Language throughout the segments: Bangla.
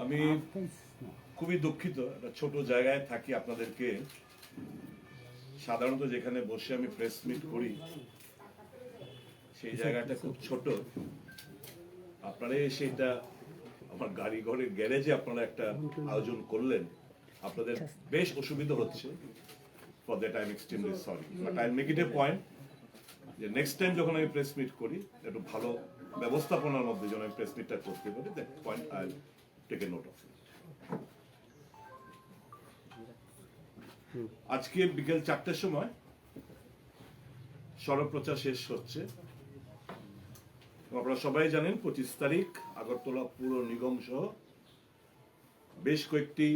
আমি খুবই দুঃখিত, একটা ছোট জায়গায় থাকি। আপনাদেরকে সাধারণত যেখানে বসে আমি প্রেস মিট করি সেই জায়গাটা খুব ছোট। আপনারা সেটা আমার গাড়ি ঘরের গ্যারেজে আপনারা একটা আয়োজন করলেন, আপনাদের বেশ অসুবিধা হচ্ছে। For that I am extremely sorry, but I make it A point যে নেক্সট টাইম যখন আমি প্রেস মিট করি একটু ভালো ব্যবস্থাপনার মধ্যে যেন আমি প্রেস মিটটা করতে পারি। That point I take a note of it. আজকে বিকেল 4টার সময় সড়ক প্রচার শেষ হচ্ছে। আপনারা সবাই জানেন 25 তারিখ আগরতলা পুর নিগম সহ বেশ কয়েকটি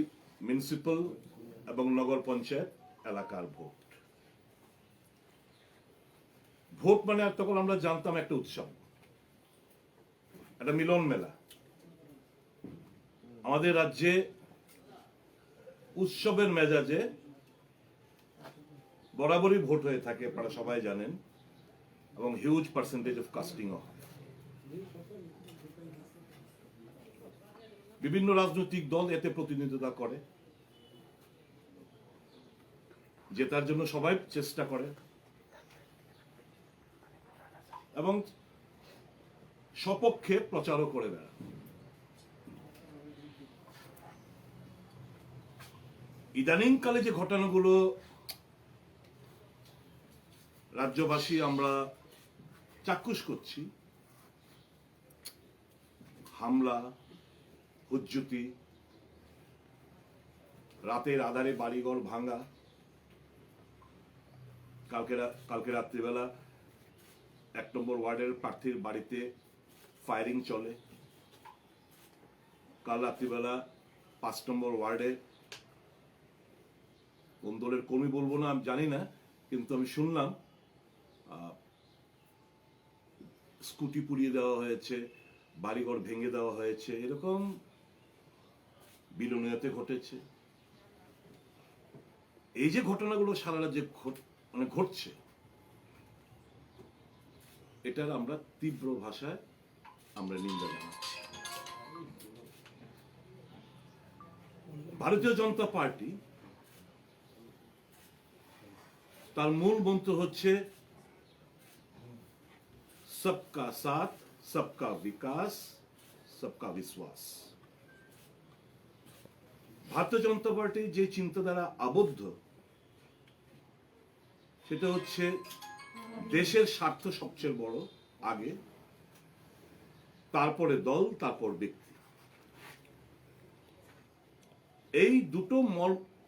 মিউনিসিপাল এবং নগর পঞ্চায়েত এলাকার ভোট। ভোট মানে তখন আমরা জানতাম একটা উৎসব, একটা মিলন মেলা। আমাদের রাজ্যে উৎসবের মেজাজে বরাবরই ভোট হয়ে থাকে, আপনারা সবাই জানেন, এবং হিউজ পার্সেন্টেজ অফ কাস্টিংও হয়। বিভিন্ন রাজনৈতিক দল এতে প্রতিনিধিত্ব করে, জেতার জন্য সবাই চেষ্টা করে এবং সপক্ষে প্রচারও করে বেড়ায়। ইদানিং কালে যে ঘটনাগুলো রাজ্যবাসী আমরা চাক্ষুষ করছি, হামলা, হুজ্জুতি, রাতের আধারে বাড়িঘর ভাঙা, কালকে রাত্রিবেলা 1 নম্বর ওয়ার্ডের প্রার্থীর বাড়িতে ফায়ারিং চলে, কাল রাত্রিবেলা 5 নম্বর ওয়ার্ডে কোন দলের কর্মী বলবো না, আমি জানি না, কিন্তু আমি শুনলাম স্কুটি পুড়িয়ে দেওয়া হয়েছে, বাড়িঘর ভেঙে দেওয়া হয়েছে, এরকম বিলোনিয়াতে ঘটেছে। এই যে ঘটনাগুলো সারা রাজ্যে ঘটছে, এটার আমরা তীব্র ভাষায় আমরা নিন্দা জানাচ্ছি। ভারতীয় জনতা পার্টি তার মূল মন্ত্র হচ্ছে সবকা সাথ, সবকা বিকাশ, সবকা বিশ্বাস। ভারতীয় জনতা পার্টি যে চিন্তাধারা আবদ্ধ, সেটা হচ্ছে দেশের স্বার্থ সবচেয়ে বড় আগে, তারপরে দল, তারপর ব্যক্তি। এই দুটো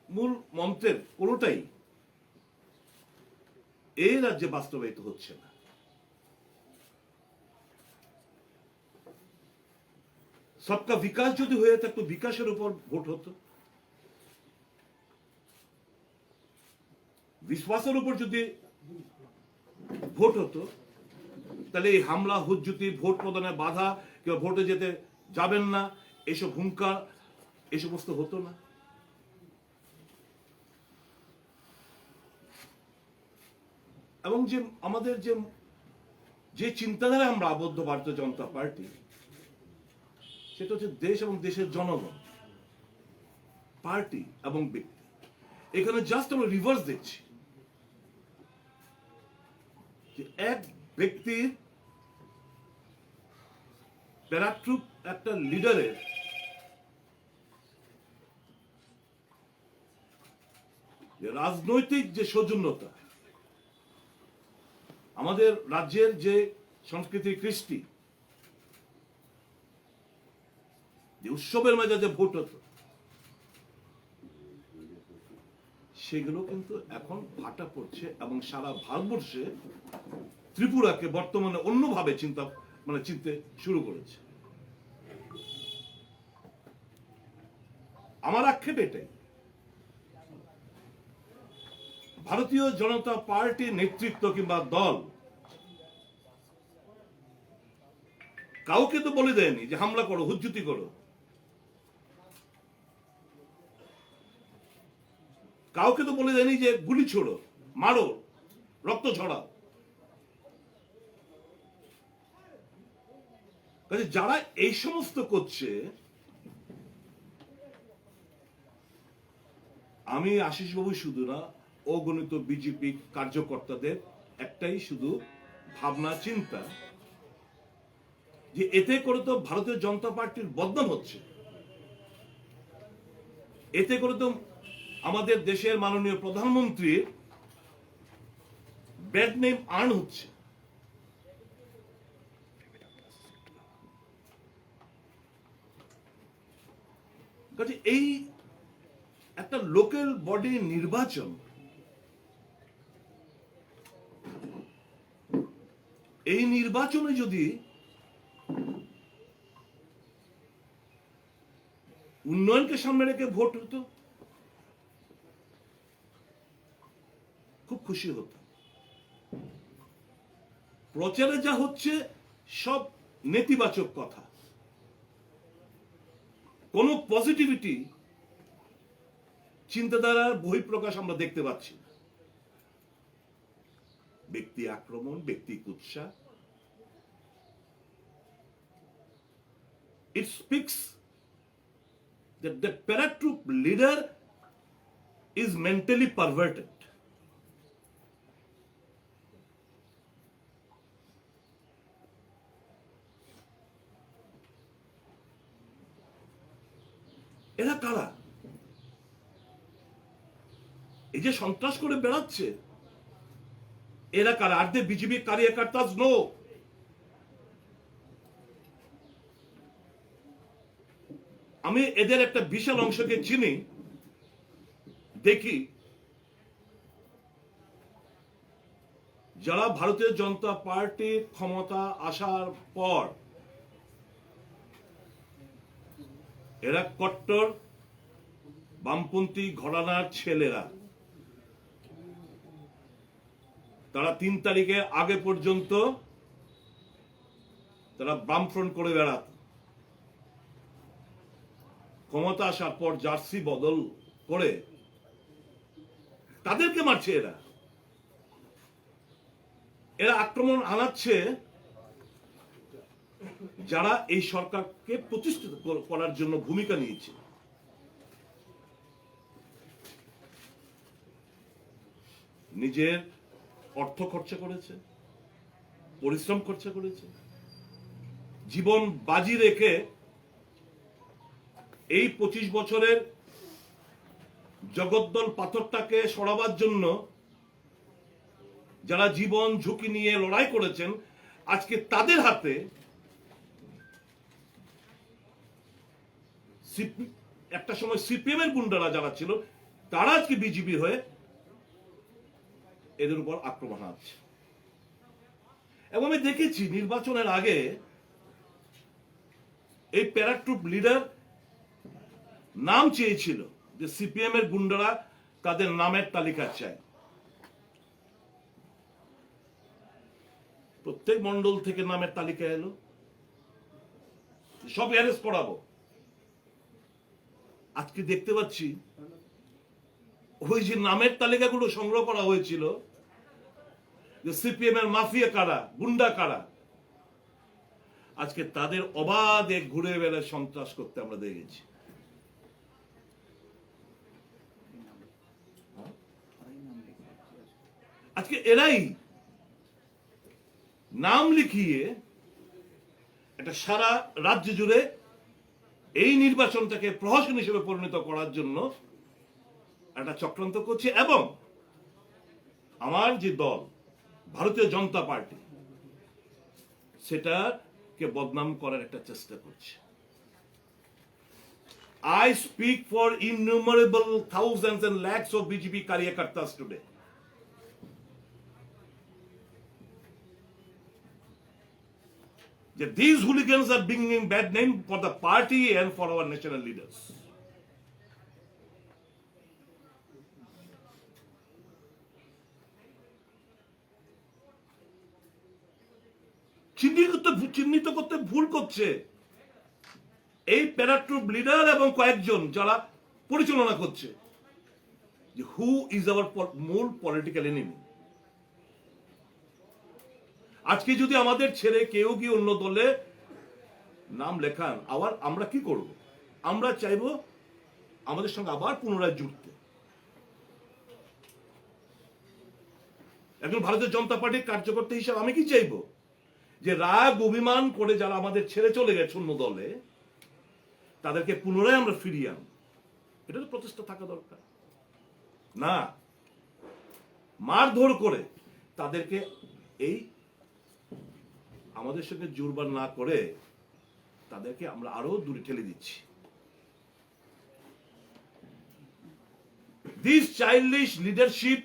মূল মন্ত্রের কোনোটাই এই রাজ্যে বাস্তবায়িত হচ্ছে না। সবকা বিকাশ যদি হয়ে থাকতো, বিকাশের উপর ভোট হতো, বিশ্বাসের উপর যদি ভোট হতো, তাহলে এই হামলা, হুজ্জুতি, ভোট প্রদানে বাধা, কেউ ভোটে যেতে যাবেন না, এসব হুঙ্কার, এই সমস্ত হতো না। এবং যে আমাদের যে চিন্তাধারা আমরা আবদ্ধ ভারতীয় জনতা পার্টি, সেটা হচ্ছে দেশ এবং দেশের জনগণ, পার্টি এবং ব্যক্তি। এখানে জাস্ট আমরা রিভার্স দেখছি যে এক ব্যক্তির, প্যারাট্রুপ একটা লিডারের রাজনৈতিক যে সৌজন্যতা, আমাদের রাজ্যের যে সংস্কৃতি, কৃষ্টি, যে উৎসবের মেজাজে ভোট হতো, সেগুলো কিন্তু এখন ভাটা পড়ছে এবং সারা ভারতবর্ষে ত্রিপুরাকে বর্তমানে অন্যভাবে চিনতে শুরু করেছে। আমার আক্ষেপ এটাই, ভারতীয় জনতা পার্টির নেতৃত্ব কিংবা দল কাউকে তো বলে দেয়নি যে হামলা করো, হুজ্জুতি করো, কাউকে তো বলে দেয়নি যে গুলি ছোড়ো, মারো, রক্ত ঝরাও। যারা এই সমস্ত করছে, আমি আশিস বাবু শুধু না, অগণিত বিজেপি কার্যকর্তাদের একটাই শুধু ভাবনা চিন্তা, যে এতে করে তো ভারতীয় জনতা পার্টির বদনাম হচ্ছে, এতে করে তো আমাদের দেশের মাননীয় প্রধানমন্ত্রীর ব্যাড নেম আর্ন হচ্ছে। এই একটা লোকাল বডি নির্বাচন, এই নির্বাচনে যদি উন্নয়নকে সামনে রেখে ভোট হতো, খুব খুশি হতো। প্রচারে যা হচ্ছে সব নেতিবাচক কথা, কোন পজিটিভিটি চিন্তাধারার বহিঃপ্রকাশ আমরা দেখতে পাচ্ছি না। ব্যক্তি আক্রমণ, ব্যক্তি কুৎসা। It speaks that the paratroop leader is mentally perverted. এরা কারা? এই যে সন্ত্রাস করে বেড়াচ্ছে, এরা কারা? আর দে বিজেপি কার্যকর্তাস? নো। আমি এদের একটা বিশাল অংশকে চিনি, দেখি যারা ভারতীয় জনতা পার্টি ক্ষমতা আসার পর এরা কট্টর বামপন্থী ঘরানার ছেলেরা, তারা 3 তারিখে আগে পর্যন্ত তারা বামফ্রন্ট করে বেড়াত, ক্ষমতা আসার পর জার্সি বদল করে তাদেরকে মারছে। এরা আক্রমণ আনাচ্ছে যারা এই সরকারকে প্রতিষ্ঠিত করার জন্য ভূমিকা নিয়েছে। নিজের অর্থ খরচা করেছে, পরিশ্রম খরচা করেছে, জীবন বাজি রেখে এই 25 বছরের জগদ্দল পাথরটাকে সরাবার জন্য যারা জীবন ঝুঁকি নিয়ে লড়াই করেছেন, আজকে তাদের হাতে একটা সময় সিপিএম এর গুন্ডারা যারা ছিল, তারা আজকে বিজেপি হয়ে এদের উপর আক্রমণ আছে। এবং আমি দেখেছি নির্বাচনের আগে এই প্যারাট্রুপ লিডার নাম চেয়েছিল যে সিপিএম এর গুন্ডারা তাদের নামের তালিকা চায়। প্রত্যেক মন্ডল থেকে নামের তালিকা এলো, সব অ্যারেস্ট করাবো। আজকে দেখতে পাচ্ছি ওই যে নামের তালিকাগুলো সংগ্রহ করা হয়েছিল, যে সিপিএম এর মাফিয়া কারা, গুন্ডা কারা, আজকে তাদের অবাধে ঘুরে বেড়ায় সন্ত্রাস করতে আমরা দেখেছি। আজকে এরাই নাম লিখিয়ে একটা সারা রাজ্য জুড়ে এই নির্বাচনটাকে প্রহসন হিসেবে পরিণত করার জন্য একটা চক্রান্ত করছে। এবং আমার যে দল ভারতীয় জনতা পার্টি, সেটাকে বদনাম করার একটা চেষ্টা করছে। I speak for innumerable thousands and lakhs of BJP Karyakartas today. That these hooligans are bringing bad name for the party and for our national leaders. চিহ্নিত করতে ভুল করছে এই প্যারাট্রুপ লিডার এবং কয়েকজন যারা পরিচালনা করছে, যে হু ইজ আওয়ার মূল পলিটিক্যাল এনিমি। আজকে যদি আমাদের ছেড়ে কেউ কি অন্য দলে নাম লেখান, আবার আমরা কি করব? আমরা চাইবো আমাদের সঙ্গে আবার পুনরায় জুড়তে। একজন ভারতীয় জনতা পার্টির কার্যকর্তা হিসাবে আমি কি চাইবো? যে রাগ অভিমান করে যারা আমাদের ছেড়ে চলে গেছে অন্য দলে, তাদেরকে পুনরায় আমরা ফিরিয়ে আনবো। এটা তো প্রচেষ্টা থাকা দরকার না। মারধর করে তাদেরকে এই আমাদের সঙ্গে জুড়বার না করে তাদেরকে আমরা আরো দূরে ঠেলে দিচ্ছি। This childish leadership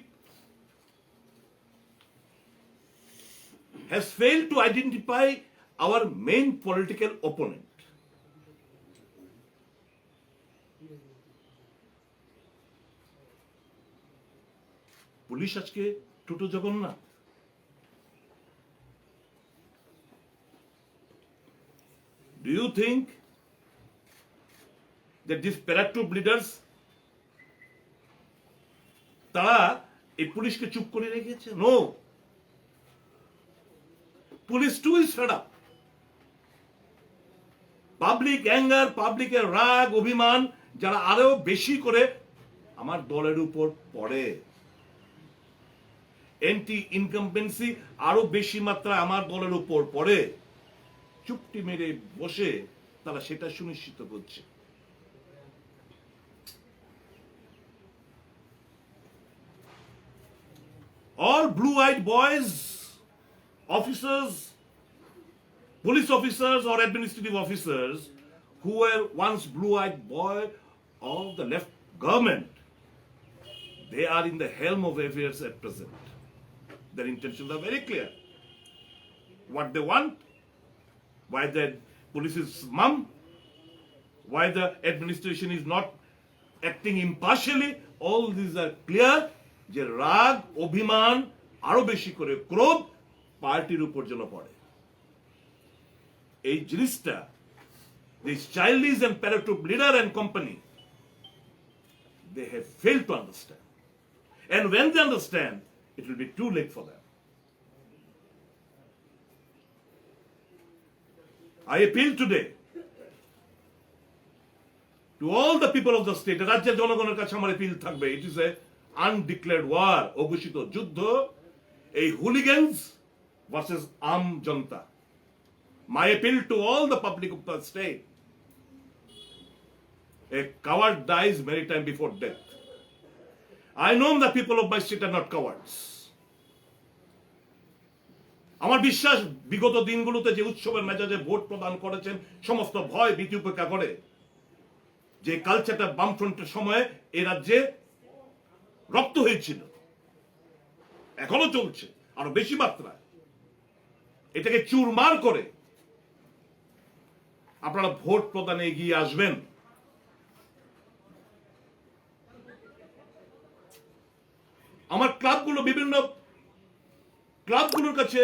has failed to identify our main political opponent. Police আজকে টোটো Jagannath. Do you think that these paratroop leaders তারা এই পুলিশকে চুপ করে রেখেছে? No, police too is fed up. Public anger, পাবলিকের রাগ অভিমান যারা আরো বেশি করে আমার দলের উপর পড়ে, এন্টি ইনকাম্পেন্সি আরো বেশি মাত্রায় আমার দলের উপর পড়ে, চুপটি মেরে বসে তারা সেটা সুনিশ্চিত করছে। All blue-eyed boys, officers, police officers or administrative officers who were once blue-eyed boy of the left government, they are in the helm of affairs at present. Their intentions are very clear. What they want, why the police is mum, why the administration is not acting impartially, all these are clear. যে রাগ অভিমান আরো বেশি করে ক্রোধ পার্টির উপর যেন পড়ে। এই জিনিসটা this childish and paratroop leader and company they have failed to understand, and when they understand it will be too late for them. I appeal today to all the people of the state. রাজ্যের জনগণের কাছে আমার appeal থাকবে, it is a undeclared war, অঘোষিত যুদ্ধ, এই হুলিগানস ভার্সেস আম জনতা। My appeal to all the public of the state: a coward dies many times before death. I know the people of my state are not cowards. আমার বিশ্বাস বিগত দিনগুলোতে যে উৎসবের মেজাজে ভোট প্রদান করেছেন, সমস্ত ভয় ভীতি উপেক্ষা করে, যে কালচারটা বামফ্রন্টের সময়ে এ রাজ্যে রপ্ত হয়েছিল, এখনো চলছে আরো বেশি মাত্রায়, এটাকে চুরমার করে আপনারা ভোট প্রদানে এগিয়ে আসবেন। আমার ক্লাবগুলো, বিভিন্ন ক্লাবগুলোর কাছে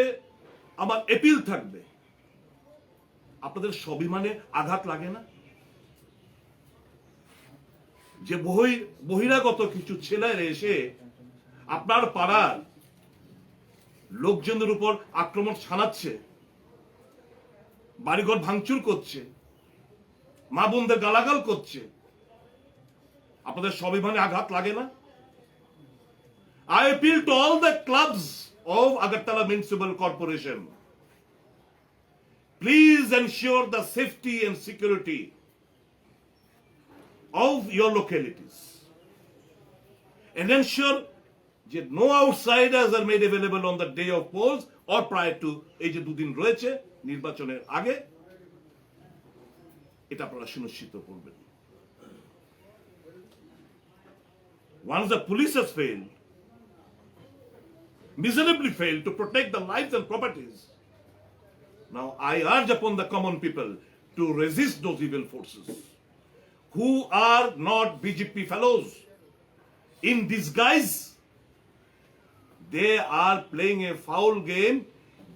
আমার এপিল থাকবে, আপনাদের স্বাভিমানে আঘাত লাগে না? যে বহিরাগত কিছু ছেলেরা এসে আপনার পাড়ার লোকজনের উপর আক্রমণ ছানাচ্ছে, বাড়িঘর ভাঙচুর করছে, মা বোনদের গালাগাল করছে, আপনাদের স্বাভিমানে আঘাত লাগে না? I appeal to all the clubs of Agartala Municipal Corporation. Please ensure the safety and security of your localities, and ensure that no outsiders are made available on the day of polls or prior to এই যে দুদিন রয়েছে নির্বাচনের আগে, এটা আপনারা সুনিশ্চিত করবেন। Once the police has failed, miserably failed to protect the lives and properties, now I urge upon the common people to resist those evil forces who are not BJP fellows. In disguise, they are playing a foul game.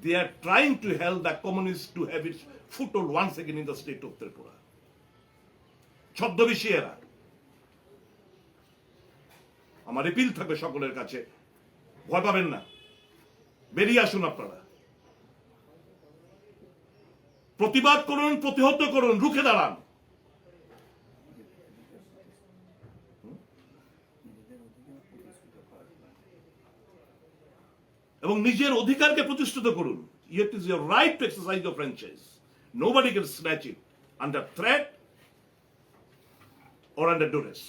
They are trying to help the communists to have its foothold once again in the state of Tripura. ছদ্মবেশী এরা। আমার এপিল থাকবে সকলের কাছে, ভয় পাবেন না, বেরিয়ে আসুন আপনারা। প্রতিবাদ করুন, প্রতিহত করুন, রুখে দাঁড়ান। এবং নিজের অধিকারকে প্রতিষ্ঠিত করুন। It is your right to exercise your franchise. Nobody can snatch it under threat or under duress.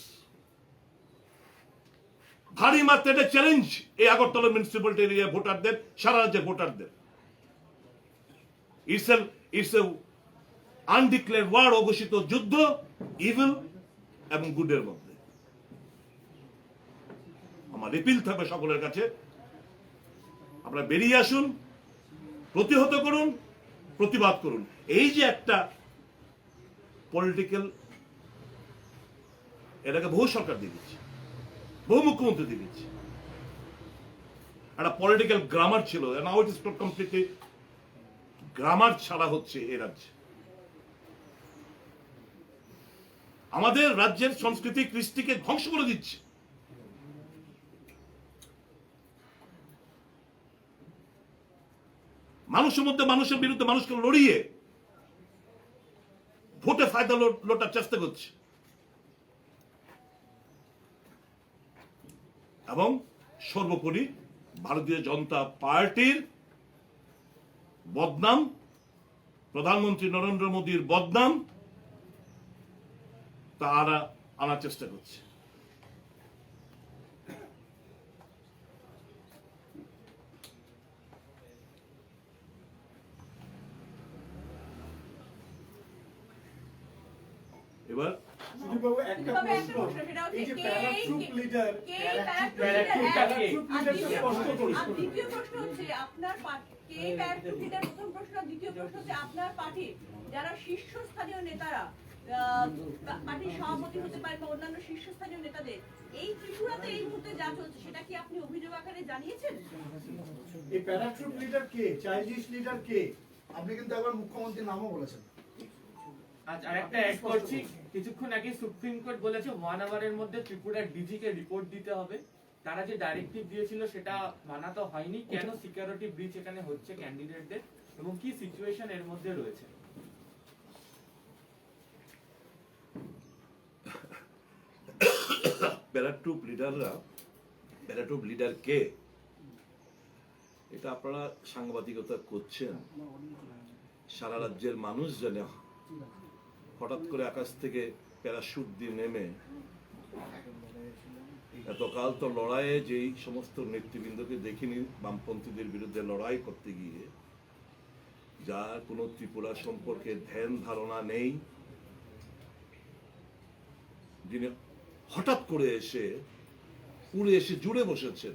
ভারী মাত্রায় এটা চ্যালেঞ্জ এই আগরতলা মিউনিসিপ্যালিটি এরিয়া ভোটারদের, সারা রাজ্যের ভোটারদের। ইটস এ আনডিক্লেয়ার ওয়ার, অঘোষিত যুদ্ধ ইভিল এবং গুডের মধ্যে। আমার রিপিল থাকবে সকলের কাছে, আপনারা বেরিয়ে আসুন, প্রতিহত করুন, প্রতিবাদ করুন। এই যে একটা পলিটিক্যাল, এটাকে বহু সরকার দিয়ে দিচ্ছে, বহু মুখ্যমন্ত্রী দিয়ে দিচ্ছে, একটা পলিটিক্যাল গ্রামার ছিল, নাও ইট ইজ কমপ্লিটলি গ্রামার ছাড়া হচ্ছে এ রাজ্যে। আমাদের রাজ্যের সংস্কৃতি কৃষ্টিকে ধ্বংস করে দিচ্ছে। মানুষের মধ্যে, মানুষের বিরুদ্ধে মানুষকে লড়িয়ে ভোটে ফায়দা লোটার চেষ্টা করছে এবং সর্বোপরি ভারতীয় জনতা পার্টির বদনাম, প্রধানমন্ত্রী নরেন্দ্র মোদীর বদনাম তারা আনার চেষ্টা করছে। এবার একটা প্রশ্ন, এই যে প্যারাট্রুপ লিডার, দ্বিতীয় প্রশ্ন হচ্ছে আপনার কে প্যারাট্রুপ লিডার, প্রথম প্রশ্ন। দ্বিতীয় প্রশ্ন হচ্ছে আপনার পার্টির যারা শীর্ষস্থানীয় নেতারা, পার্টির সভাপতি হতে পারে বা অন্যান্য শীর্ষস্থানীয় নেতাদের এই ত্রিপুরাতে এই মুহূর্তে যা চলছে সেটা কি আপনি অভিযোগ আকারে জানিয়েছেন? এই প্যারাট্রুপ লিডার কে, চাইল্ডিশ লিডার কে? আপনি কিন্তু একবার মুখ্যমন্ত্রীর নামও বলেছেন। আজ আরেকটা অ্যাড করছি, কিছুক্ষণ আগে সুপ্রিম কোর্ট বলেছে 1 আওয়ারের মধ্যে ত্রিপুরার ডিজি কে রিপোর্ট দিতে হবে। তারা যে ডাইরেক্টিভ দিয়েছিল সেটা মানা তো হয়নি। কেন সিকিউরিটি ব্রিচ এখানে হচ্ছে ক্যান্ডিডেটদের, এবং কি সিচুয়েশন এর মধ্যে রয়েছে? প্যারাট্রুপ লিডাররা, প্যারাট্রুপ লিডার কে, এটা আপনারা সাংবাদিকতা করছেন, সারা রাজ্যের মানুষ জানে। হঠাৎ করে আকাশ থেকে প্যারাশুট দিয়ে নেমে এতকাল তো লড়াইয়ে যেই সমস্ত নেতৃবৃন্দকে দেখিনি বামপন্থীদের বিরুদ্ধে লড়াই করতে গিয়ে, যার কোনো ত্রিপুরা সম্পর্কে ধ্যান ধারণা নেই, যিনি হঠাৎ করে এসে পুরে এসে জুড়ে বসেছেন।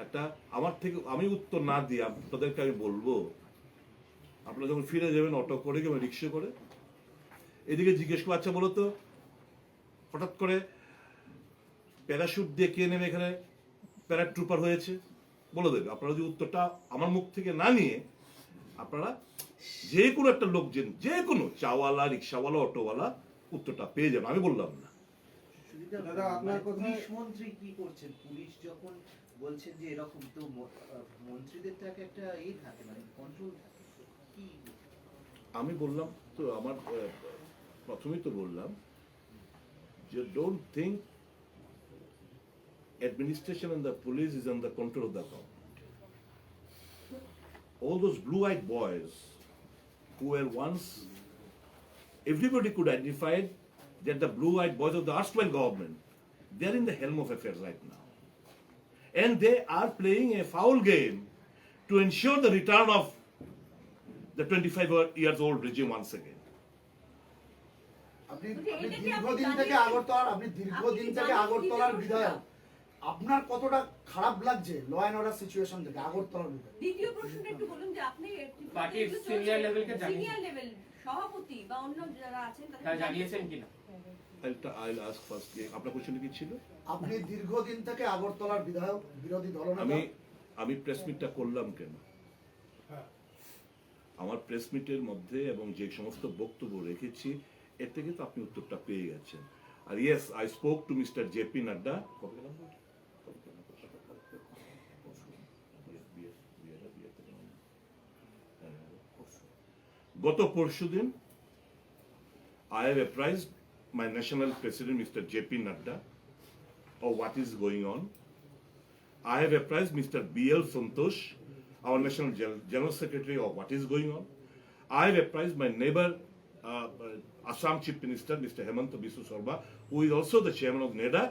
একটা আমার থেকে আমি উত্তর না দিয়ে আপনাদেরকে আমি বলবো, আপনারা যখন ফিরে যাবেন অটো করে কিংবা রিক্সা করে, এদিকে জিজ্ঞেস করবো, আচ্ছা বলো তো হঠাৎ করে প্যারাশুট দিয়ে কে নেমে এখানে প্যারাট্রুপার হয়েছে, বলে দেবে। আপনারা যদি উত্তরটা আমার মুখ থেকে না নিয়ে আপনারা যে কোনো একটা লোক, যে কোনো চাওয়ালা, রিক্সাওয়ালা, অটোওয়ালা উত্তরটা পেয়ে যাবেন, আমি বললাম না। দাদা আপনার পুলিশ মন্ত্রী কি করছেন? পুলিশ যখন বলছেন যে এরকম, তো মন্ত্রীদের তো একটা থাকে, মানে কন্ট্রোল থাকে। কি আমি বললাম তো, আমার প্রথমেই তো বললাম যে don't think administration and the police is under control of the government. All those blue-eyed boys who were once, everybody could identify that the blue-eyed boys of the erstwhile government, they are in the helm of affairs right now. And they are playing a foul game to ensure the return of the 25 years old regime once again. আপনি দীর্ঘদিন থেকে আগরতলার বিধায়ক, আপনার কতটা খারাপ লাগছে ল এন্ড অর্ডার সিচুয়েশন থেকে আগরতলার বিধায়ক? দ্বিতীয় প্রশ্নটা একটু বলুন যে আপনি পার্টির সিনিয়র লেভেলকে সিনিয়র লেভেল সভাপতি বা অন্য যারা আছেন তারা জানিয়েছেন কিনা? I'll ask first. আপনার কোশ্চেন কি ছিল? আপনি দীর্ঘদিন থেকে আগরতলার বিধায়ক, বিরোধী দলনেতা। আমি প্রেস মিটটা করলাম কেন? আমার প্রেস মিটের মধ্যে এবং যে সমস্ত বক্তব্য রেখেছি এর থেকে তো আপনি উত্তরটা পেয়ে গেছেন। আর yes, I spoke to mister JP Nadda. গত পরশুদিন I have apprised my national president, Mr. J.P. Nadda, of what is going on. I have apprised Mr. B.L. Santosh, our national general secretary, of what is going on. I have apprised my neighbor, Assam Chief Minister, Mr. Hemanta Biswa Sarma, who is also the chairman of NEDA,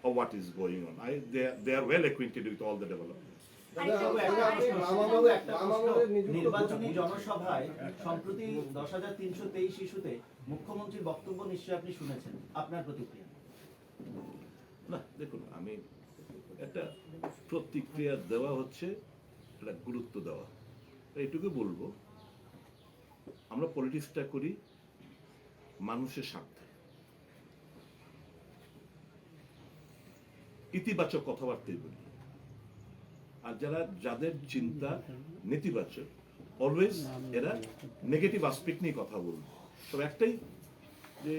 of what is going on. They are well acquainted with all the developments. নির্বাচনী জনসভায় সম্প্রতি 10,323 ইস্যুতে মুখ্যমন্ত্রীর বক্তব্য নিশ্চয়ই আপনি শুনেছেন, আপনার প্রতিক্রিয়া? না দেখুন, আমি একটা প্রতিক্রিয়া দেওয়া হচ্ছে, একটা গুরুত্ব দেওয়া, এইটুকু বলবো, আমরা পলিটিক্সটা করি মানুষের স্বার্থে, ইতিবাচক কথাবার্তাই বলি, আর যাদের চিন্তা নেতিবাচক অলওয়েজ এরা নেগেটিভ আসপেক্ট নিয়ে কথা বলবে। তবে একটাই, যে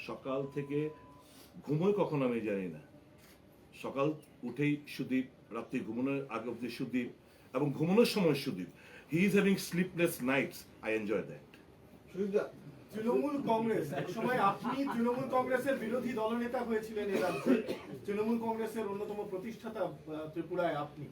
সকাল থেকে ঘুমোয় কখন আমি জানি না, সকাল উঠেই সুদীপ, রাত্রি ঘুমানোর আগে অব্দি সুদীপ, এবং ঘুমানোর সময় Sudip, he is having sleepless nights, I enjoy that. Trinamool Congress, এক সময় আপনি তৃণমূল কংগ্রেসের বিরোধী দলনেতা হয়েছিলেন এ রাজ্যে, তৃণমূল কংগ্রেসের অন্যতম প্রতিষ্ঠাতা ত্রিপুরায় আপনি।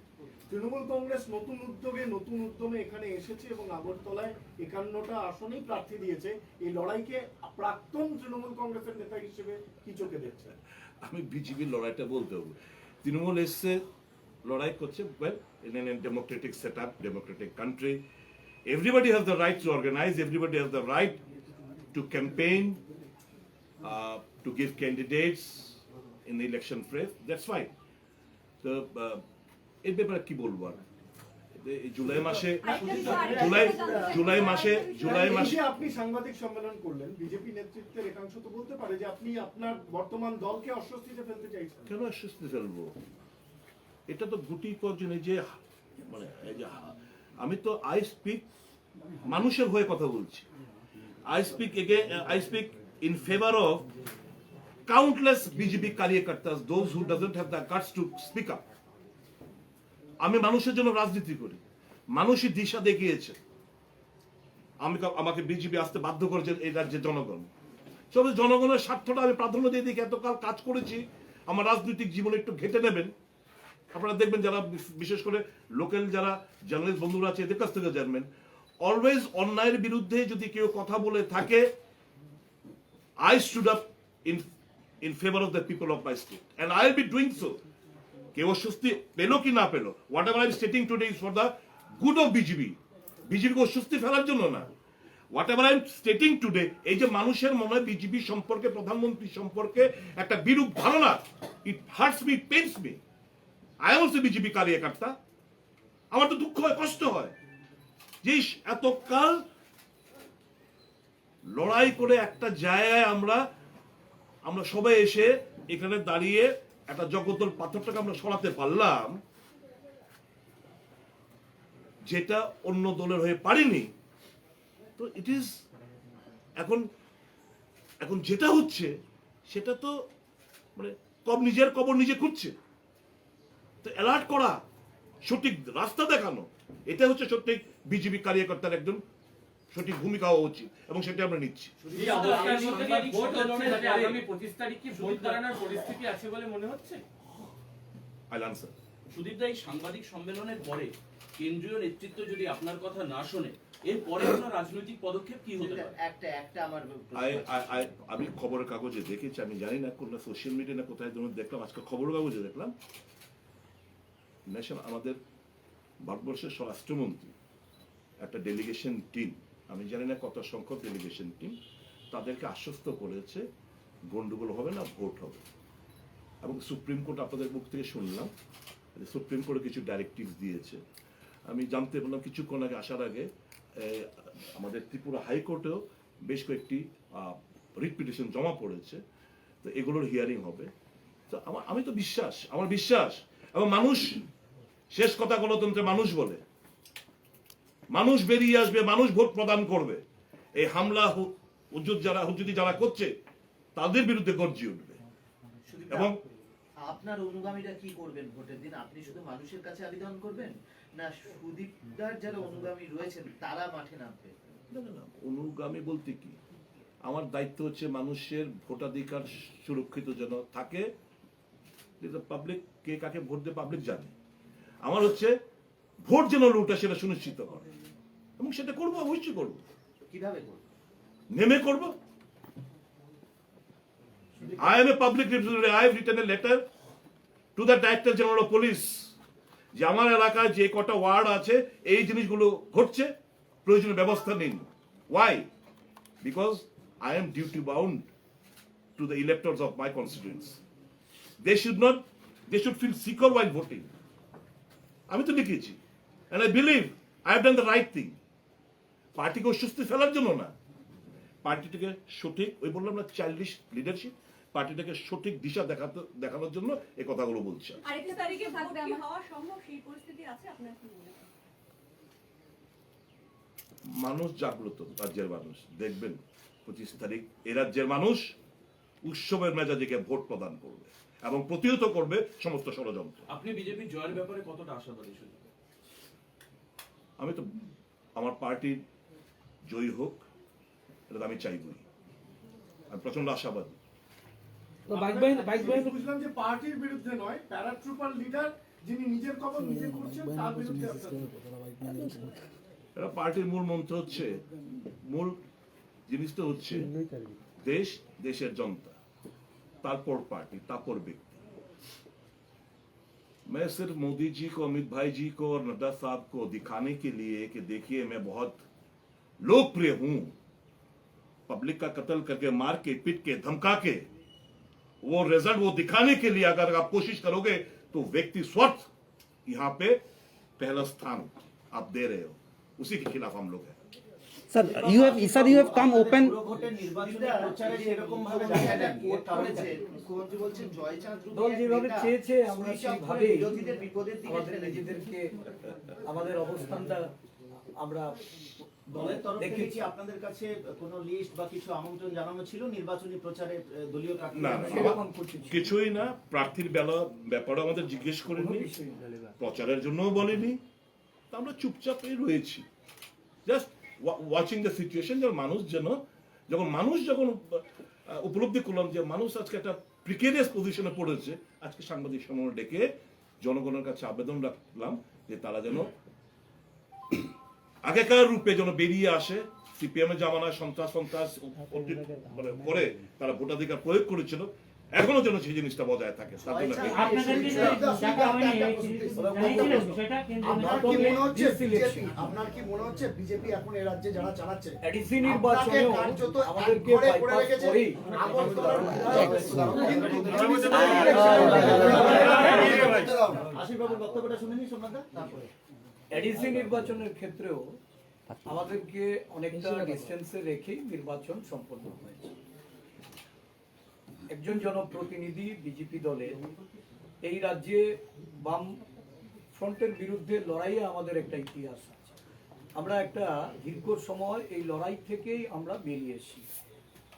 তৃণমূল কংগ্রেস নতুন উদ্যোগে নতুন উদ্যমে এখানে এসেছে এবং আগরতলায় 51টা আসনেই প্রার্থী দিয়েছে। এই লড়াইকে প্রাক্তন তৃণমূল কংগ্রেসের নেতা হিসেবে কি চোখে দেখছেন? আমি বিজেপির লড়াইটা বলতে হবে, তৃণমূল এসছে লড়াই করছে, well in a democratic setup, democratic country, everybody has the right to organize, everybody has the right to campaign, to give candidates in the election phase, that's fine. তো এর ব্যাপারে কি বলবো আর, জুলাই মাসে আপনি সাংবাদিক সম্মেলন করলেন, বিজেপি নেতৃত্বের একাংশ তো বলতে পারে যে আপনি আপনার বর্তমান দলকে অস্বস্তিতে ফেলতে চাইছেন। কেন আশ্বস্তি ফেলবো? এটা তো গুটি কজনে যে, মানে আমি তো আই স্পিক মানুষের হয়ে কথা বলছি, I speak in favor of countless BJP karyakartas, those who doesn't have the guts to speak up. আমি মানুষের জন্য রাজনীতি করি, মানুষই দিশা দেখিয়েছে, আমাকে বিজেপি আসতে বাধ্য করেছে এই রাজ্যের জনগণ। তবে জনগণের স্বার্থটা আমি প্রাধান্য দিয়ে দেখি, এতকাল কাজ করেছি, আমার রাজনৈতিক জীবনে একটু ঘেটে নেবেন, আপনারা দেখবেন, যারা বিশেষ করে লোকাল যারা জার্নালিস্ট বন্ধুরা আছে এদের কাছ থেকে জানবেন, অলওয়েজ অন্যায়ের বিরুদ্ধে যদি কেউ কথা বলে থাকে, I stood up in favor of the people of my state, and I'll be doing so. কেউ অস্বস্তি পেলো কি না পেলো, whatever I'm stating today is for the good of BJP, বিজেপিকে অস্বস্তি ফেলার জন্য না। whatever I'm stating today, এই যে মানুষের মনে বিজেপি সম্পর্কে, প্রধানমন্ত্রী সম্পর্কে একটা বিরূপ ধারণা, it hurts me, pains me. I am also BJP কার্যকর্তা, আমার তো দুঃখ হয়, কষ্ট হয়, যে এতকাল লড়াই করে একটা জায়গায় আমরা সবাই এসে এখানে দাঁড়িয়ে একটা জগদ্দল পাথরটাকে আমরা সরাতে পারলাম, যেটা অন্য দলের হয়ে পারিনি। তো ইট ইজ এখন যেটা হচ্ছে সেটা তো মানে নিজের কবর নিজে খুঁজছে, তো অ্যালার্ট করা, সঠিক রাস্তা দেখানো, এটা হচ্ছে সঠিক বিজেপি কার্যকর্তার একজন সঠিক ভূমিকা হওয়া উচিত, এবং সেটা আমরা নিচ্ছি। এই অবস্থার মধ্যে কি ভোট হচ্ছে, যাতে আগামী 25 তারিখে ভোট দাঁড়ানোর পরিস্থিতি আছে বলে মনে হচ্ছে? I'll answer. সুদীপ দা, এই সাংবাদিক সম্মেলনের পরে কেন্দ্রীয় নেতৃত্ব যদি আপনার কথা না শোনে, এর পরে কোনো রাজনৈতিক পদক্ষেপ কি হতে পারে? একটা আমার আমি খবরের কাগজে দেখেছি, আমি জানি না কোন সোশ্যাল মিডিয়া না কোথায় দেখলাম, আজকে খবরের কাগজে দেখলাম, আমাদের ভারতবর্ষের স্বরাষ্ট্রমন্ত্রী একটা ডেলিগেশন টিম, আমি জানি না কত সংখ্যক ডেলিগেশন টিম, তাদেরকে আশ্বস্ত করেছে গন্ডগোল হবে না, ভোট হবে। এবং সুপ্রিম কোর্ট, আপনাদের মুখ থেকে শুনলাম, সুপ্রিম কোর্টে কিছু ডাইরেক্টিভ দিয়েছে। আমি জানতে পারলাম কিছুক্ষণ আগে, আসার আগে আমাদের ত্রিপুরা হাইকোর্টেও বেশ কয়েকটি রিট পিটিশন জমা পড়েছে, তো এগুলোর হিয়ারিং হবে। তো আমার বিশ্বাস, এবং মানুষ, শেষ কথা গণতন্ত্রে মানুষ বলে, মানুষ বেরিয়ে আসবে, মানুষ ভোট প্রদান করবে, এই হামলা হুজুতি যারা করছে তাদের বিরুদ্ধে গর্জে উঠবে। এবং আপনার অনুগামীরা কি করবেন ভোটের দিন? আপনি শুধু মানুষের কাছে আবেদন করবেন, না সুদীপদার যারা অনুগামী রয়েছেন তারা মাঠে নামবে? না, অনুগামী বলতে কি, আমার দায়িত্ব হচ্ছে মানুষের ভোটাধিকার সুরক্ষিত যেন থাকে। পাবলিক কে কাকে ভোট দেয় পাবলিক জানে। আমার হচ্ছে ভোট যেন লুটা সেটা সুনিশ্চিত করে, এবং সেটা করবো, অবশ্যই করবো, কিভাবে করবেন? নেমে করবো। I am a public representative. I have written a letter to the Director General of Police যে আমার এলাকায় যে কটা ওয়ার্ড আছে এই জিনিসগুলো ঘটছে, প্রয়োজনীয় ব্যবস্থা নিন। Why? Because I am duty bound to the electors of my constituents. They should feel secure while voting. আমি তো লিখেছি, and I believe I have done the right thing. পার্টিকে অস্বস্তি ফেলার জন্য না, পার্টিটাকে সঠিক, ওই বললাম না চাইল্ডিশ লিডারশিপ, পার্টিটাকে সঠিক দিশা দেখানোর জন্য এই কথাগুলো বলছে। আরেকটা তারিখে ভোট কি হওয়া সম্ভব, সেই পরিস্থিতি আছে আপনার কি মনে হয়? মানুষ জাগ্রত, রাজ্যের মানুষ দেখবেন 25 তারিখ এই রাজ্যের মানুষ উৎসবের মেজাজে ভোট প্রদান করবে এবং প্রতিহত করবে সমস্ত ষড়যন্ত্র। আপনি বিজেপি জয়ের ব্যাপারে কতটা আশাবাদী শুধু? আমি তো আমার পার্টির জয়ী হোক, এটা তো আমি চাইবই, আমি প্রচন্ড আশাবাদী। বুঝলাম যে পার্টির বিরুদ্ধে নয়, প্যারাট্রুপার লিডার যিনি নিজের খবর নিজে করছেন তার বিরুদ্ধে এটা পার্টির মূল মন্ত্র হচ্ছে, মূল জিনিসটা হচ্ছে দেশ, দেশের জনতা, তারপর पार्टी, तापर व्यक्ति। मैं सिर्फ मोदी जी को, अमित भाई जी को और नड्डा साहब को दिखाने के लिए कि देखिए मैं बहुत लोकप्रिय हूं, पब्लिक का कत्ल करके, मार के, पीट के, धमका के, वो रिजल्ट वो दिखाने के लिए अगर आप कोशिश करोगे तो व्यक्ति स्वार्थ यहां पे पहला स्थान आप दे रहे हो, उसी के खिलाफ हम लोग हैं। Sir, you have come open. ভোটের নির্বাচনী প্রচারে সেরকম ভাবে দেখা যায়নি। এর কারণ হচ্ছে মুখ্যমন্ত্রী বলছেন জয়চাঁদ রুবি দল এক যেভাবে নেতা, চেয়েছে আমরা সুইচ অফ করে সেইভাবেই বিরোধীদের বিপদের দিকে আমাদের ঠেলে দিচ্ছে। নিজেদেরকে আমাদের অবস্থানটা আমরা দলের তরফ থেকে দেখেছি। কি আপনাদের কাছে কোনো লিস্ট বা কিছু আমন্ত্রণ জানানো ছিল নির্বাচনী প্রচারে দলীয় প্রার্থী? না, সেরকম কিছু ছিল। কিছুই না, প্রার্থীর ব্যাপারে আমাদের জিজ্ঞেস কোনো করেনি, বিষয় না। প্রচারের জন্যও বলেনি, তা আমরা চুপচাপই রয়েছি, জাস্ট ওয়াচিং দ্য সিচুয়েশন। যখন মানুষ উপলব্ধি করলাম যে মানুষ আজকে একটা প্রিকেরিয়াস পজিশনে পড়েছে, আজকে সাংবাদিক সম্মেলন ডেকে জনগণের কাছে আবেদন রাখলাম যে তারা যেন আগেকার রূপে যেন বেরিয়ে আসে। সিপিএম এর জামানায় সন্ত্রাস মানে করে তারা ভোটাধিকার প্রয়োগ করেছিল, এখনো যেন সেই জিনিসটা বজায় থাকে। তার জন্য আপনার কি মনে হচ্ছে বিজেপি এখন এই রাজ্যে যারা চালাচ্ছে এডিসি নির্বাচনেও আমাদেরকে বাইপাস করেই আশীর্বাবুর বক্তব্যটা শুনে নিই সোমনাথ দা, তারপরে এডিসি নির্বাচনের ক্ষেত্রেও আমাদেরকে অনেকটা ডিস্টেন্সে রেখেই নির্বাচন সম্পন্ন হয়েছে। একজন জনপ্রতিনিধি বিজেপি দলের এই রাজ্যে বাম ফ্রন্টের বিরুদ্ধে লড়াইয়ে আমাদের একটা ইতিহাস আছে। আমরা একটা দীর্ঘ সময় এই লড়াই থেকেই আমরা বেরিয়ে এসেছি।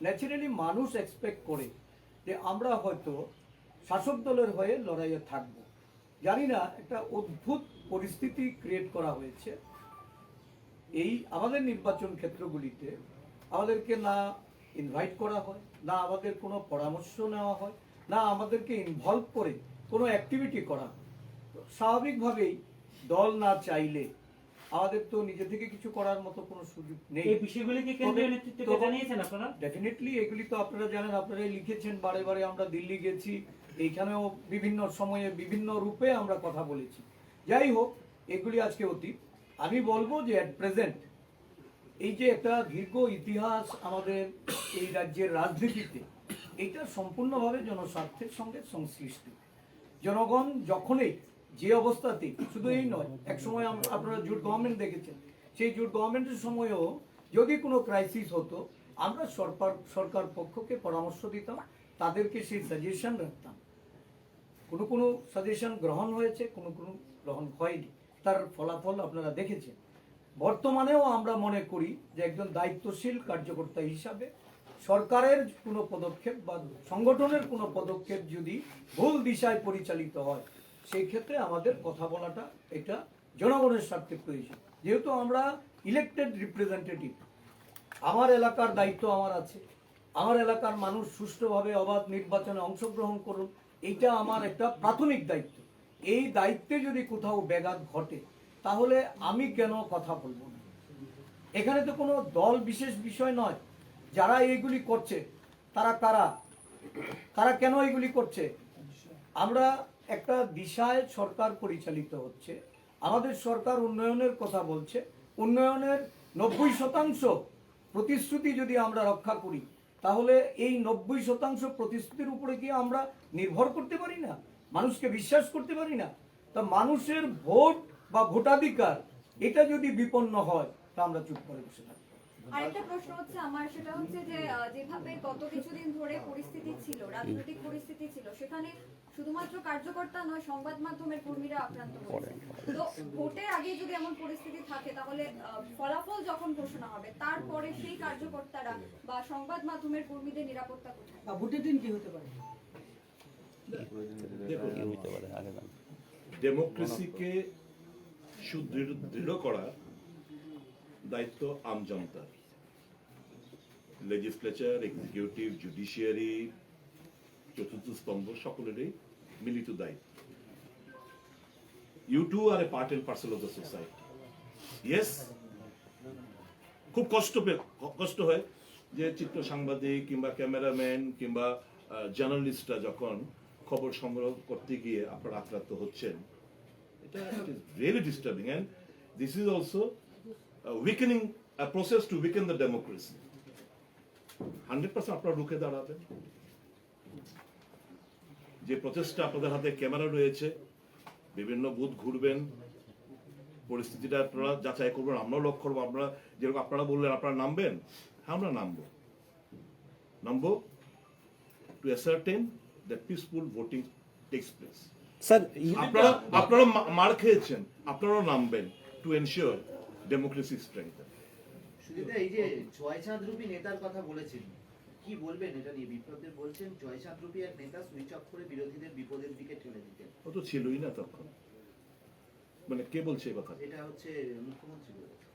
ন্যাচারালি মানুষ এক্সপেক্ট করে যে আমরা হয়তো শাসক দলের হয়ে লড়াইয়ে থাকব। জানি না, একটা অদ্ভুত পরিস্থিতি ক্রিয়েট করা হয়েছে এই আমাদের নির্বাচন ক্ষেত্রগুলিতে। আমাদেরকে না ইনভাইট করা হয়, না আমাদের কোনো পরামর্শ নেওয়া হয়, না আমাদেরকে ইনভলভ করে কোনো অ্যাক্টিভিটি করা হয়। স্বাভাবিকভাবেই দল না চাইলে আমাদের তো নিজে থেকে কিছু করার মতো কোনো সুযোগ নেই। এই বিষয়গুলি কি কেন্দ্রীয় নেতৃত্বকে জানিয়েছেন আপনারা? ডেফিনেটলি এগুলি তো আপনারা জানেন, আপনারাই লিখেছেন, বারে বারে আমরা দিল্লি গেছি, এইখানেও বিভিন্ন সময়ে বিভিন্ন রূপে আমরা কথা বলেছি। যাই হোক, এগুলি আজকে অতীত। আমি বলবো যে অ্যাট প্রেজেন্ট এই যে একটা দীর্ঘ ইতিহাস আমাদের এই রাজ্যের রাজনীতিতে, এটা সম্পূর্ণভাবে জনস্বার্থের সঙ্গে সংশ্লিষ্ট। জনগণ যখনই যে অবস্থাতে, শুধু এই নয়, এক সময় আপনারা জোট গভর্নমেন্ট দেখেছেন, সেই জোট গভর্নমেন্টের সময়েও যদি কোনো ক্রাইসিস হতো আমরা সরকার পক্ষকে পরামর্শ দিতাম, তাদেরকে সেই সাজেশন রাখতাম। কোনো সাজেশন গ্রহণ হয়েছে, কোনো গ্রহণ হয়নি, তার ফলাফল আপনারা দেখেছেন। বর্তমানেও আমরা মনে করি যে একজন দায়িত্বশীল কার্যকর্তা হিসাবে সরকারের কোনো পদক্ষেপ বা সংগঠনের কোনো পদক্ষেপ যদি ভুল দিশায় পরিচালিত হয় সেই ক্ষেত্রে আমাদের কথা বলাটা এটা জনগণের স্বার্থে প্রয়োজন। যেহেতু আমরা ইলেক্টেড রিপ্রেজেন্টেটিভ, আমার এলাকার দায়িত্ব আমার আছে, আমার এলাকার মানুষ সুষ্ঠুভাবে অবাধ নির্বাচনে অংশগ্রহণ করুন, এইটা আমার একটা প্রাথমিক দায়িত্ব। এই দায়িত্বে যদি কোথাও ব্যাঘাত ঘটে তাহলে আমি কেন কথা বলবো না? এখানে তো কোনো দল বিশেষ বিষয় নয়। যারা এইগুলি করছে তারা কারা, তারা কেন এইগুলি করছে? আমরা একটা দিশায় সরকার পরিচালিত হচ্ছে, আমাদের সরকার উন্নয়নের কথা বলছে, উন্নয়নের 90% প্রতিশ্রুতি যদি আমরা রক্ষা করি তাহলে এই 90% প্রতিশ্রুতির উপরে কি আমরা নির্ভর করতে পারি না? মানুষকে বিশ্বাস করতে পারি না? তা মানুষের ভোট বা ভোটাধিকার এটা যদি বিপন্ন হয় তা আমরা চুপ করে বসে থাকি। আরেকটা প্রশ্ন হচ্ছে আমার, সেটা হচ্ছে যে যেভাবে গত কিছুদিন ধরে পরিস্থিতি ছিল, রাজনৈতিক পরিস্থিতি ছিল, সেখানে শুধুমাত্র কার্যকর্তা নয়, সংবাদ মাধ্যমের কর্মীরা আক্রান্ত হয়েছে। তো ভোটের আগে যদি এমন পরিস্থিতি থাকে তাহলে ফলাফল যখন ঘোষণা হবে তারপরে সেই কার্যকর্তারা বা সংবাদ মাধ্যমের কর্মীদের নিরাপত্তা কোথায়? ভোটের দিন কি হতে পারে? ডেমোক্রেসিকে সুদৃঢ় করার দায়িত্ব আমজনতার। লেজিসলেচার, এক্সিকিউটিভ, জুডিশিয়ারি, চতুর্থ স্তম্ভ সকলেরই মিলিত দায়িত্ব। You too are a part and parcel of the society. Yes, খুব কষ্ট হয় যে চিত্র সাংবাদিক কিংবা ক্যামেরাম্যান কিংবা জার্নালিস্টরা যখন খবর সংগ্রহ করতে গিয়ে আপনারা আক্রান্ত হচ্ছেন, এটা really disturbing, and this is also weakening a process to weaken the democracy. 100% আপনারা রুখে দাঁড়াবেন। যে প্রচেষ্টা আপনাদের হাতে ক্যামেরা রয়েছে, বিভিন্ন বুথ ঘুরবেন, পরিস্থিতিটা আপনারা যাচাই করবেন, আমরাও লক্ষ্য করবো। আপনারা যেরকম আপনারা বললেন আপনারা নামবেন, আমরা নামবো to ascertain that peaceful voting takes place. Sir, আপনারা মার খেয়েছেন, আপনারাও নামবেন to ensure democracy strength. সুদীপদা, এই যে জয়চাঁদ রূপী নেতার কথা বলেছেন, কি বলবেন এটা নিয়ে? বিপ্লবদের বলছেন জয়চাঁদ রূপী এক নেতা সুইচ অফ করে বিরোধীদের বিপদের দিকে ঠেলে দিতেন। ও তো ছিলই না তখন। মানে কে বলছে এই কথা? এটা হচ্ছে মুখ্যমন্ত্রী বলেছেন।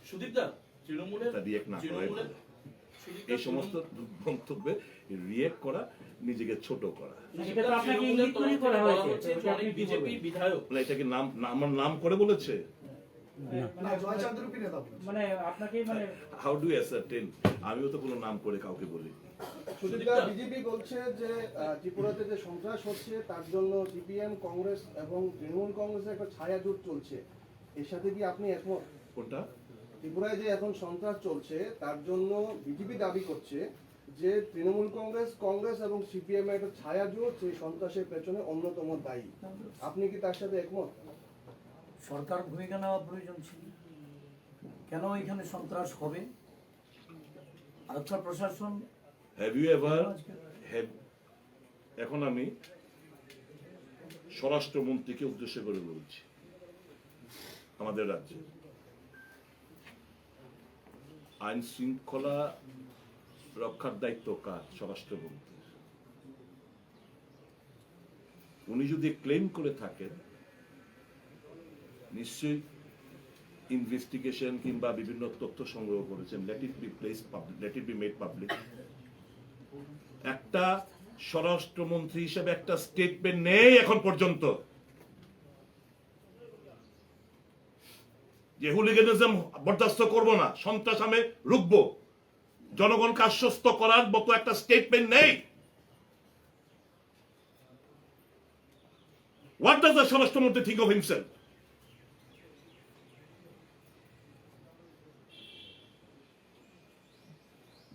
সুদীপদা, তৃণমূলের তা রিয়েক্ট না করাই ভালো। এই সমস্ত মন্তব্যে রিয়েক্ট করা নিজেকে ছোট করা। এটা তো আপনাকে ইঙ্গিত করেই করা হয়েছে। অনেক বিজেপি বিধায়ক মানে এটাকে আমার নাম করে বলেছে। মানে আপনাকে মানে হাউ ডু অ্যাসার্টেন? আমিও তো কোনো নাম করে কাউকে বলি। বিজেপি বলছে যে ত্রিপুরাতে যে সন্ত্রাস হচ্ছে তার জন্য সিপিএম, কংগ্রেস এবং তৃণমূল কংগ্রেসের একটা ছায়া জোট চলছে, এর সাথে কি আপনি একমত? কোনটা? ত্রিপুরায় যে এখন সন্ত্রাস চলছে তার জন্য বিজেপি দাবি করছে যে তৃণমূল কংগ্রেস এবং সিপিএম এর একটা ছায়া জোট সেই সন্ত্রাসের পেছনে অন্যতম দায়ী। আপনি কি তার সাথে একমত? সরকার ভূমিকা নেওয়া প্রয়োজন ছিল। কেন এখানে সন্ত্রাস হবে? আরক্ষা প্রশাসন হ্যাভ ইউ এভার এখন আমি স্বরাষ্ট্রমন্ত্রীকে উদ্দেশ্য করে বলছি, আমাদের রাজ্যে আইন শৃঙ্খলা রক্ষার দায়িত্ব কার? স্বরাষ্ট্রমন্ত্রী। উনি যদি ক্লেম করে থাকেন, নিশ্চয়ই ইনভেস্টিগেশন কিংবা বিভিন্ন তথ্য সংগ্রহ করেছেন। Let it be made public. একটা স্বরাষ্ট্রমন্ত্রী হিসেবে একটা স্টেটমেন্ট নেই এখন পর্যন্ত যে হুলিগানিজম বরদাস্ত করব না, সন্ত্রাস আমি রুখবো, জনগণকে আশ্বস্ত করার মতো একটা স্টেটমেন্ট নেই। What does the স্বরাষ্ট্রমন্ত্রী think of himself?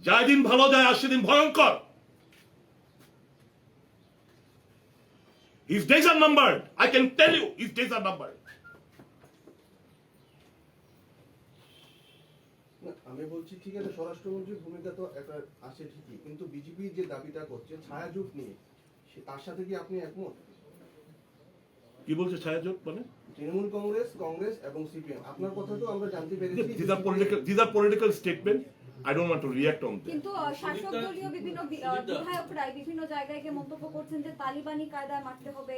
যায় দিন ভালো যায়, আসে দিন ভয়ঙ্কর। His days are numbered. I can tell you, his days are numbered. আমি বলছি ঠিক আছে, স্বরাষ্ট্রমন্ত্রীর ভূমিকা তো একটা আছে ঠিকই, কিন্তু বিজেপি যে দাবিটা করছে ছায়া জোট নিয়ে, তার সাথে কি আপনি একমত? কি বলছে ছায়াজোট মানে? তৃণমূল কংগ্রেস, কংগ্রেস এবং সিপিএম, আপনার কথা তো আমরা জানতে পেরেছি। These are political statement. I don't want to react on them. কিন্তু শাসক দলীয় বিভিন্ন বিধায়করাই বিভিন্ন জায়গায় গিয়ে মন্তব্য করছেন যে তালিবানি কায়দায় মারতে হবে,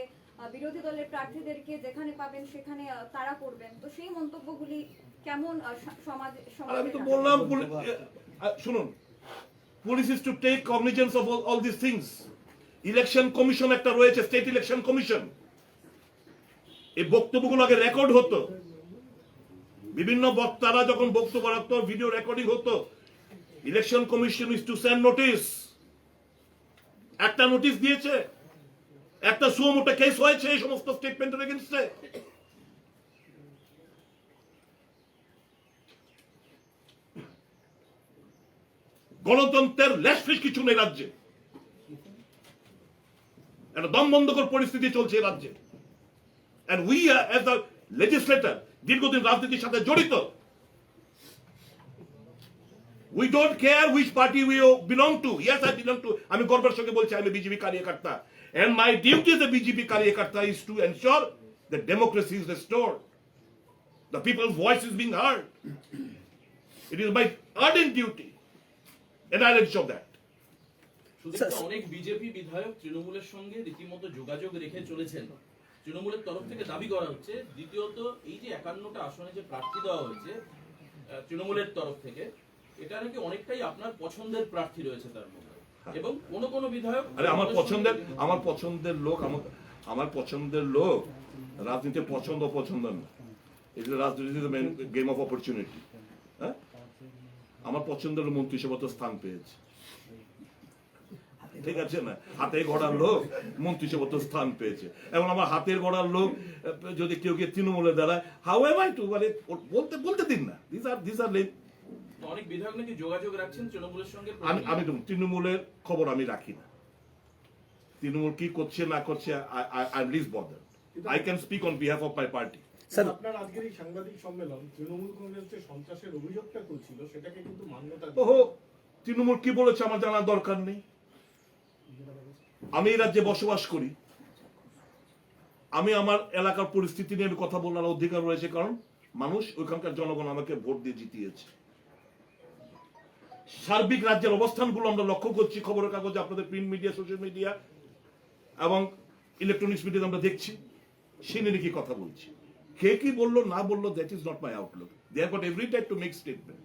বিরোধী দলের প্রার্থীদেরকে যেখানে পাবেন সেখানে তারা করবেন। তো সেই মন্তব্যগুলি কেমন আর আমি তো বললাম, শুনুন, police is to take cognizance of all this things. Election commission একটা রয়েছে, স্টেট ইলেকশন কমিশন। এই বক্তব্যগুলো আগে রেকর্ড হতো, বিভিন্ন বক্তারা যখন বক্তব্য রাখতো ভিডিও রেকর্ডিং হতো। Election commission is to send notice. একটা নোটিস দিয়েছে, একটা সুমোটো কেস হয়েছে এই সমস্ত স্টেটমেন্টের এগেইনস্টে। গণতন্ত্রের লেশফিস কিছু নেই রাজ্যে, একটা দমবন্ধকর পরিস্থিতি চলছে এই রাজ্যে। And we as a legislator, দীর্ঘদিন রাজনীতির সাথে জড়িত, we don't care which party we belong to. Yes, I belong to, আমি গর্বের সঙ্গে বলছি আমি বিজেপি কার্যকর্তা, and my duty as a BJP কার্যকর্তা is to ensure that democracy is restored, the people's voice is being heard. It is my ardent duty and I will show that. Sudipta, অনেক বিজেপি বিধায়ক তৃণমূলের সঙ্গে রীতিমতো যোগাযোগ রেখে চলেছেন। তৃণমূলের তরফ থেকে দাবি করা হচ্ছে, দ্বিতীয়ত এই যে 51টা আসনে যে প্রার্থী দেওয়া হয়েছে তৃণমূলের তরফ থেকে, এটা নাকি অনেকটাই আপনার পছন্দের প্রার্থী রয়েছে তার মধ্যে, এবং কোন কোন বিধায়ক আমার পছন্দের লোক রাজনীতি পছন্দ না, এটা রাজনীতি গেম অফ অপরচুনিটি। হ্যাঁ, আমার পছন্দের মন্ত্রিসভাতে স্থান পেয়েছে, ঠিক আছে না? হাতে গড়ার লোক মন্ত্রিসভাতে স্থান পেয়েছে, এবং আমার হাতের গড়ার লোক যদি কেউ তৃণমূলের দ্বারা হাউ এম আই টু বলতে দিন না। দিস আর অনেক বিধায়ক নাকি যোগাযোগ রাখছেন তৃণমূলের সঙ্গে। আমি তৃণমূলের খবর আমি রাখি না, তৃণমূল কি করছে না করছে I am least bothered. I can speak on behalf of my party. আপনার আজকের এই সাংবাদিক সম্মেলন তৃণমূল কংগ্রেস যে সন্ত্রাসের অভিযোগটা করছিল সেটাকে কিন্তু মান্যতা। ওহো, তৃণমূল কি বলেছে আমার জানার দরকার নেই। আমি এই রাজ্যে বসবাস করি, আমি আমার এলাকার পরিস্থিতি নিয়ে কথা বলার অধিকার রয়েছে, কারণ মানুষ, ওইখানকার জনগণ আমাকে ভোট দিয়ে জিতিয়েছে। সার্বিক রাজ্যের অবস্থানগুলো আমরা লক্ষ্য করছি, খবরের কাগজে, আপনাদের প্রিন্ট মিডিয়া, সোশ্যাল মিডিয়া এবং ইলেকট্রনিক্স মিডিয়া আমরা দেখছি। সে নিয়ে কি কথা বলছি, কে কি বললো না বললো, that is not my outlook. They have got every time to make statement.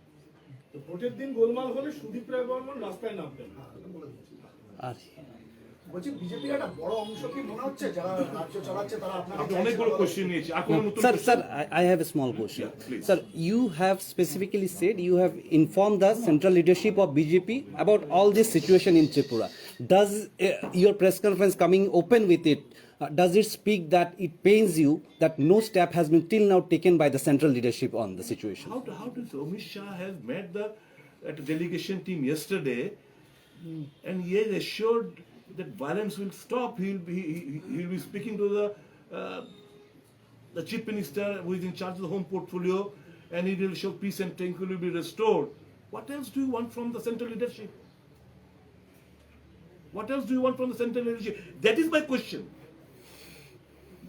ভোটের দিন গোলমাল হলে সুদীপ রায় বর্মন রাস্তায় নামবেন। বলছি, বিজেপির একটা বড় অংশ কি মনে হচ্ছে যারা রাজ্য চালাচ্ছে তারা আপনাদের অনেক বড় কোশ্চেন নিয়েছি। Sir, I have a small question. please. Sir, you have specifically said you have informed the central leadership of BJP about all this situation in Tripura. Does your press conference coming open with it, does it speak that it pains you that no step has been till now taken by the central leadership on the situation? How does Amit Shah has met at a delegation team yesterday, and he has assured that violence will stop. He'll be speaking to the chief minister who is in charge of the home portfolio, and he will show peace and tranquility will be restored. What else do you want from the central leadership? What else do you want from the central leadership? That is my question.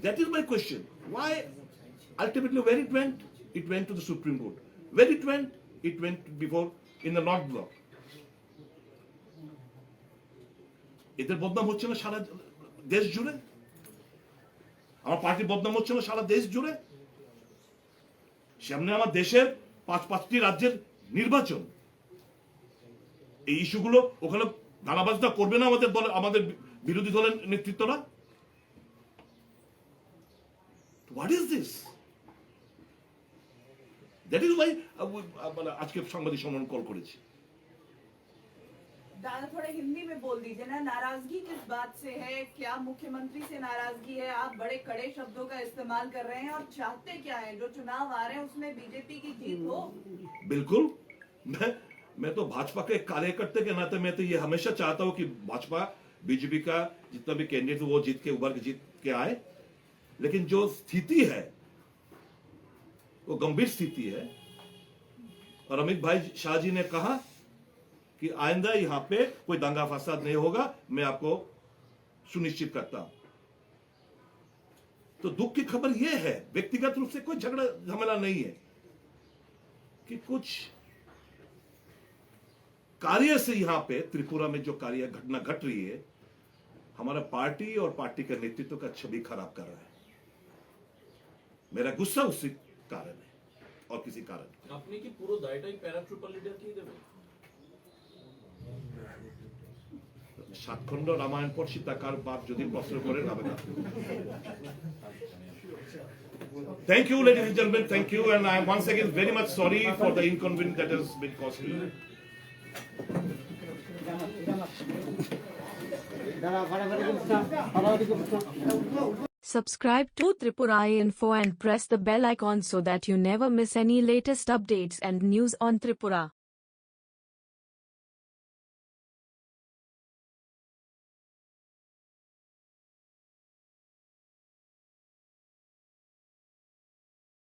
That is my question. Why ultimately where it went? It went to the Supreme Court. Where it went? It went before in the North Block. এদের বদনাম হচ্ছে না সারা দেশ জুড়ে? আমার পার্টির বদনাম হচ্ছে না সারা দেশ জুড়ে? সামনে আমার দেশের পাঁচটি রাজ্যের নির্বাচন, এই ইস্যুগুলো ওখানে দানাবাজটা করবে না আমাদের বিরোধী দলের নেতৃত্বরা? What is this? That is why আজকে সাংবাদিক সম্মেলন কল করেছি। दादा थोड़ा हिंदी में बोल दीजिए ना, नाराजगी किस बात से है? क्या मुख्यमंत्री से नाराजगी है? आप बड़े कड़े शब्दों का इस्तेमाल कर रहे हैं और चाहते क्या है? जो चुनाव आ रहे हैं उसमें बीजेपी की जीत हो। बिल्कुल, मैं तो भाजपा के कार्यकर्ते के नाते मैं तो ये हमेशा चाहता हूँ कि भाजपा बीजेपी का जितना भी कैंडिडेट वो जीत के आए, लेकिन जो स्थिति है वो गंभीर स्थिति है। और अमित भाई शाह जी ने कहा कि आइंदा यहां पे कोई दंगा फसाद नहीं होगा, मैं आपको सुनिश्चित करता हूं। तो दुख की खबर यह है, व्यक्तिगत रूप से कोई झगड़ा झमेला नहीं है, कि कुछ कार्य से यहां पे त्रिपुरा में जो कार्य घटना घट रही है, हमारा पार्टी और पार्टी के नेतृत्व का छवि खराब कर रहा है। मेरा गुस्सा उसी कारण है और किसी कारण नहीं। আপনি কি পুরো দায়টাই প্যারাট্রুপার লিডারকেই দেবেন? সাতখণ্ড রামায়ণ পর সীতাকার বাপ যদি প্রশ্ন করেন আমি Thank you, ladies and gentlemen. Thank you, and I am once again very much sorry for the inconvenience that has been caused me. Subscribe to Tripura Info and press the bell icon so that you never miss any latest updates and news on Tripura.